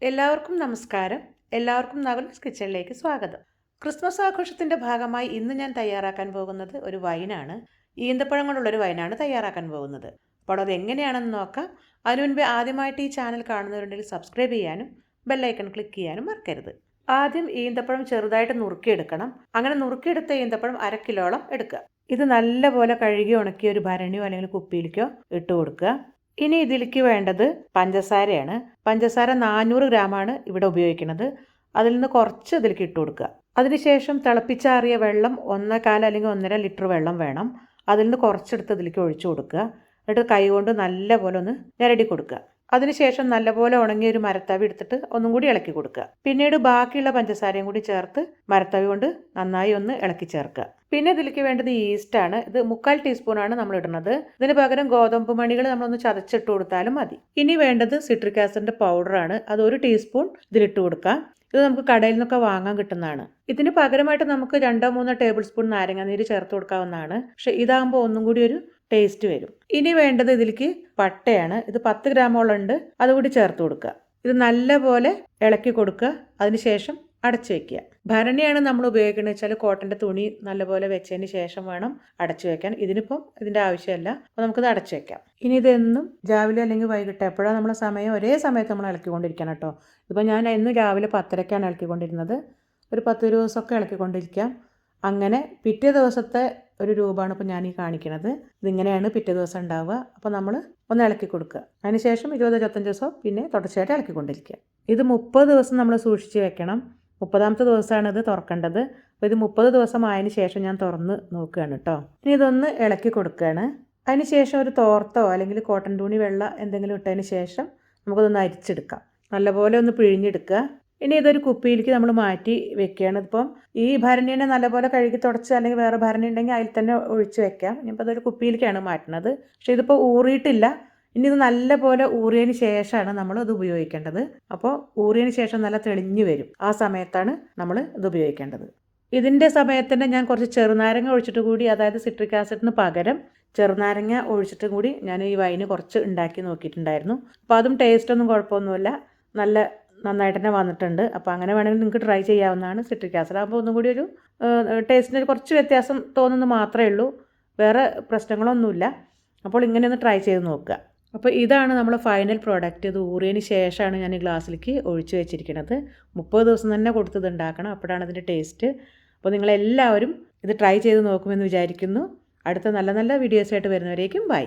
എല്ലാവർക്കും നമസ്കാരം. എല്ലാവർക്കും നകുലൻസ് കിച്ചണിലേക്ക് സ്വാഗതം. ക്രിസ്മസ് ആഘോഷത്തിൻ്റെ ഭാഗമായി ഇന്ന് ഞാൻ തയ്യാറാക്കാൻ പോകുന്നത് ഒരു വൈനാണ്. ഈന്തപ്പഴം കൊണ്ടുള്ളൊരു വൈനാണ് തയ്യാറാക്കാൻ പോകുന്നത്. അപ്പോൾ അത് എങ്ങനെയാണെന്ന് നോക്കാം. അതിനു മുൻപേ ആദ്യമായിട്ട് ഈ ചാനൽ കാണുന്നവരുണ്ടെങ്കിൽ സബ്സ്ക്രൈബ് ചെയ്യാനും ബെല്ലൈക്കൺ ക്ലിക്ക് ചെയ്യാനും മറക്കരുത്. ആദ്യം ഈന്തപ്പഴം ചെറുതായിട്ട് നുറുക്കിയെടുക്കണം. അങ്ങനെ നുറുക്കിയെടുത്ത ഈന്തപ്പഴം 1/2 കിലോളം എടുക്കുക. ഇത് നല്ലപോലെ കഴുകി ഉണക്കിയ ഒരു ഭരണിയോ അല്ലെങ്കിൽ കുപ്പിയിലേക്കോ ഇട്ട് കൊടുക്കുക. ഇനി ഇതിലേക്ക് വേണ്ടത് പഞ്ചസാരയാണ്. പഞ്ചസാര 400 ഗ്രാമാണ് ഇവിടെ ഉപയോഗിക്കുന്നത്. അതിൽ നിന്ന് കുറച്ച് ഇതിലേക്ക് ഇട്ട് കൊടുക്കുക. അതിനുശേഷം തിളപ്പിച്ചാറിയ വെള്ളം 1/4 അല്ലെങ്കിൽ 1.5 ലിറ്റർ വെള്ളം വേണം. അതിൽ നിന്ന് കുറച്ചെടുത്ത് ഇതിലേക്ക് ഒഴിച്ചു കൊടുക്കുക. എന്നിട്ട് കൈകൊണ്ട് നല്ലപോലെ ഒന്ന് ഞെരടി കൊടുക്കുക. അതിനുശേഷം നല്ലപോലെ ഉണങ്ങിയ ഒരു മരത്തവി എടുത്തിട്ട് ഒന്നും കൂടി ഇളക്കി കൊടുക്കുക. പിന്നീട് ബാക്കിയുള്ള പഞ്ചസാരയും കൂടി ചേർത്ത് മരത്തവി കൊണ്ട് നന്നായി ഒന്ന് ഇളക്കി ചേർക്കുക. പിന്നെ ഇതിലേക്ക് വേണ്ടത് ഈസ്റ്റാണ്. ഇത് 3/4 ടീസ്പൂണാണ് നമ്മൾ ഇടുന്നത്. ഇതിന് പകരം ഗോതമ്പ് മണികൾ നമ്മളൊന്ന് ചതച്ചിട്ട് കൊടുത്താലും മതി. ഇനി വേണ്ടത് സിട്രിക് ആസിഡിന്റെ പൗഡറാണ്. അത് 1 ടീസ്പൂൺ ഇതിലിട്ട് കൊടുക്കാം. ഇത് നമുക്ക് കടയിൽ നിന്നൊക്കെ വാങ്ങാൻ കിട്ടുന്നതാണ്. ഇതിന് പകരമായിട്ട് നമുക്ക് 2-3 ടേബിൾ സ്പൂൺ നാരങ്ങാനീര് ചേർത്ത് കൊടുക്കാവുന്നതാണ്. പക്ഷെ ഇതാകുമ്പോൾ ഒന്നും കൂടി ഒരു ടേസ്റ്റ് വരും. ഇനി വേണ്ടത് ഇതിലേക്ക് പട്ടയാണ്. ഇത് 10 ഗ്രാമോളം ഉണ്ട്. അതുകൂടി ചേർത്ത് കൊടുക്കുക. ഇത് നല്ലപോലെ ഇളക്കി കൊടുക്കുക. അതിനുശേഷം അടച്ചു വെക്കുക. ഭരണിയാണ് നമ്മൾ ഉപയോഗിക്കുന്നത് വെച്ചാൽ കോട്ടൻ്റെ തുണി നല്ലപോലെ വെച്ചതിന് ശേഷം വേണം അടച്ചു വെക്കാൻ. ഇതിനിപ്പം ഇതിൻ്റെ ആവശ്യമില്ല. അപ്പോൾ നമുക്കിത് അടച്ചു വെക്കാം. ഇനി ഇതെന്നും രാവിലെ അല്ലെങ്കിൽ വൈകിട്ട് എപ്പോഴാണ് നമ്മളെ സമയം ഒരേ സമയത്ത് നമ്മൾ ഇളക്കിക്കൊണ്ടിരിക്കണം കേട്ടോ. ഇപ്പോൾ ഞാൻ എന്നും രാവിലെ 10:30ക്കാണ് ഇളക്കിക്കൊണ്ടിരുന്നത്. ഒരു 10 ദിവസമൊക്കെ ഇളക്കിക്കൊണ്ടിരിക്കാം. അങ്ങനെ പിറ്റേ ദിവസത്തെ ഒരു രൂപമാണ് ഇപ്പോൾ ഞാൻ ഈ കാണിക്കുന്നത്. ഇതിങ്ങനെയാണ് പിറ്റേ ദിവസം ഉണ്ടാവുക. അപ്പോൾ നമ്മൾ ഒന്ന് ഇളക്കി കൊടുക്കുക. അതിനുശേഷം 20-25 ദിവസം പിന്നെ തുടർച്ചയായിട്ട് ഇളക്കിക്കൊണ്ടിരിക്കുക. ഇത് 30 ദിവസം നമ്മൾ സൂക്ഷിച്ച് വെക്കണം. 30ാമത്തെ ദിവസമാണ് ഇത് തുറക്കേണ്ടത്. അപ്പോൾ ഇത് 30 ദിവസം ആയതിന് ശേഷം ഞാൻ തുറന്ന് നോക്കുകയാണ് കേട്ടോ. ഇനി ഇതൊന്ന് ഇളക്കി കൊടുക്കുകയാണ്. അതിന് ശേഷം ഒരു തോർത്തോ അല്ലെങ്കിൽ കോട്ടൺ തുണി വെള്ള എന്തെങ്കിലും ഇട്ടതിന് ശേഷം നമുക്കതൊന്ന് അരിച്ചെടുക്കാം. നല്ലപോലെ ഒന്ന് പിഴിഞ്ഞെടുക്കുക. ഇനി ഇതൊരു കുപ്പിയിലേക്ക് നമ്മൾ മാറ്റി വെക്കുകയാണ്. ഇപ്പം ഈ ഭരണിനെ നല്ലപോലെ കഴുകി തുടച്ച് അല്ലെങ്കിൽ വേറെ ഭരണി ഉണ്ടെങ്കിൽ അതിൽ തന്നെ ഒഴിച്ച് വെക്കാം. ഇനിയിപ്പോൾ അതൊരു കുപ്പിയിലേക്കാണ് മാറ്റുന്നത്. പക്ഷേ ഇതിപ്പോൾ ഊറിയിട്ടില്ല. ഇനി ഇത് നല്ലപോലെ ഊറിയതിന് ശേഷമാണ് നമ്മൾ ഇത് ഉപയോഗിക്കേണ്ടത്. അപ്പോൾ ഊറിയതിന് ശേഷം നല്ല തെളിഞ്ഞു വരും. ആ സമയത്താണ് നമ്മൾ ഇത് ഉപയോഗിക്കേണ്ടത്. ഇതിൻ്റെ സമയത്ത് തന്നെ ഞാൻ കുറച്ച് ചെറുനാരങ്ങ ഒഴിച്ചിട്ട് കൂടി, അതായത് സിട്രിക് ആസിഡിന് പകരം ചെറുനാരങ്ങ ഒഴിച്ചിട്ടും കൂടി ഞാൻ ഈ വൈന് കുറച്ച് ഉണ്ടാക്കി നോക്കിയിട്ടുണ്ടായിരുന്നു. അപ്പോൾ അതും ടേസ്റ്റൊന്നും കുഴപ്പമൊന്നുമില്ല. നന്നായിട്ട് തന്നെ വന്നിട്ടുണ്ട്. അപ്പോൾ അങ്ങനെ വേണമെങ്കിൽ നിങ്ങൾക്ക് ട്രൈ ചെയ്യാവുന്നതാണ്. സിട്രിക് ആസിഡ് ആകുമ്പോൾ ഒന്നും കൂടി ഒരു ടേസ്റ്റിന് കുറച്ച് വ്യത്യാസം തോന്നുന്നു മാത്രമേ ഉള്ളൂ. വേറെ പ്രശ്നങ്ങളൊന്നുമില്ല. അപ്പോൾ ഇങ്ങനെ ഒന്ന് ട്രൈ ചെയ്ത് നോക്കുക. അപ്പോൾ ഇതാണ് നമ്മുടെ ഫൈനൽ പ്രോഡക്റ്റ്. ഇത് ഊറിയതിന് ശേഷമാണ് ഞാൻ ഈ ഗ്ലാസ്സിലേക്ക് ഒഴിച്ച് വെച്ചിരിക്കുന്നത്. 30 ദിവസം തന്നെ കൊടുത്തത് ഉണ്ടാക്കണം. അപ്പോഴാണ് ഇതിൻ്റെ ടേസ്റ്റ്. അപ്പോൾ നിങ്ങളെല്ലാവരും ഇത് ട്രൈ ചെയ്ത് നോക്കുമെന്ന് വിചാരിക്കുന്നു. അടുത്ത നല്ല നല്ല വീഡിയോസായിട്ട് വരുന്നവരേക്കും ബൈ.